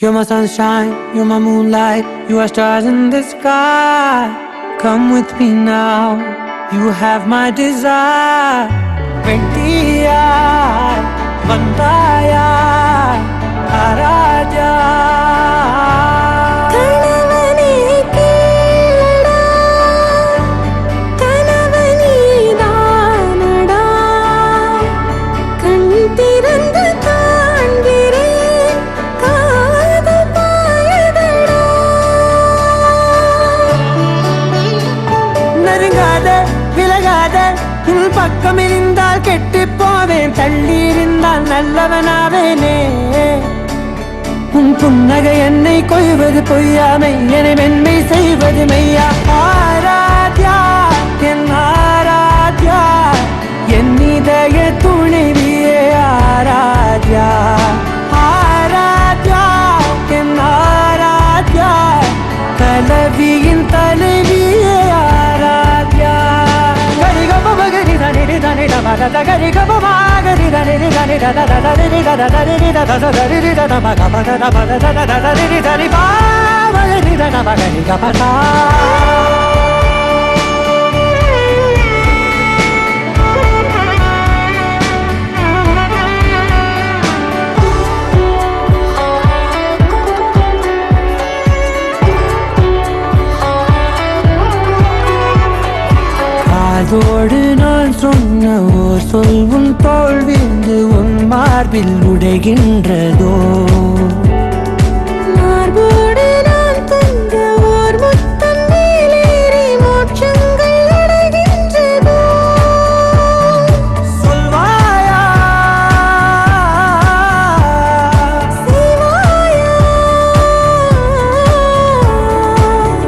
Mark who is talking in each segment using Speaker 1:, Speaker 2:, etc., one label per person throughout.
Speaker 1: You're my sunshine, you're my moonlight, you are stars in the sky. Come with me now, you have my desire. Vendiya, Vandaya, Araja. பக்கம் இருந்தால் கெட்டு போவேன், தள்ளி இருந்தால் நல்லவனாவேனே. உன் புன்னகை என்னை கொய்வது பொய்யாமை, என்னை மென்மை செய்வது மெய்யா. ஆராத்யா என் ஆராத்யா, என் இதய துணைவியே ஆராத்யா. ஆராத்யா என் ஆராத்யா, கலவியின் தலைவியே ஆராத்யா. அதோடு நான் சொன்ன ஓர் சொல் உன் தோள் விழுந்து உன் மார்பில் உடைகின்றதோ. மார்போடு நான் தந்த ஓர் முத்தம் மேலேறி மோட்சங்கள் அடைகின்றதோ. சொல்வாயா செய்வாயா,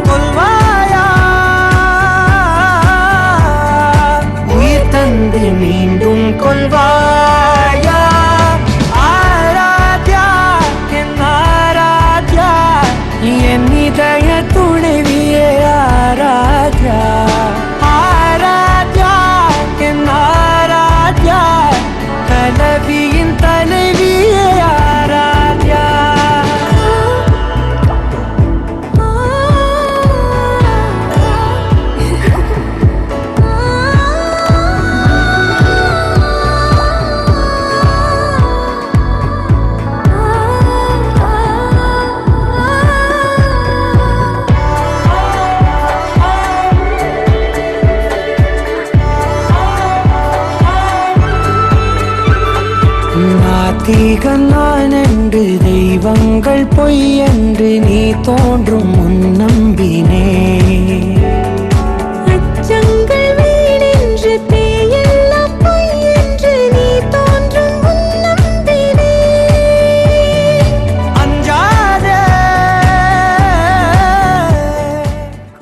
Speaker 1: சொல்வாயா மீண்டும் கொள்வாயா. ஆராத்யா என் ஆராத்யா, என் இதய துணைவியே ஆராத்யா. ஆராத்யா என் ஆராத்யா, கலவியின் தலைவியே ஆராத்யா. நாத்திகன் நான் என்று தெய்வங்கள் பொய் என்று நீ தோன்றும் முன் நம்பினே.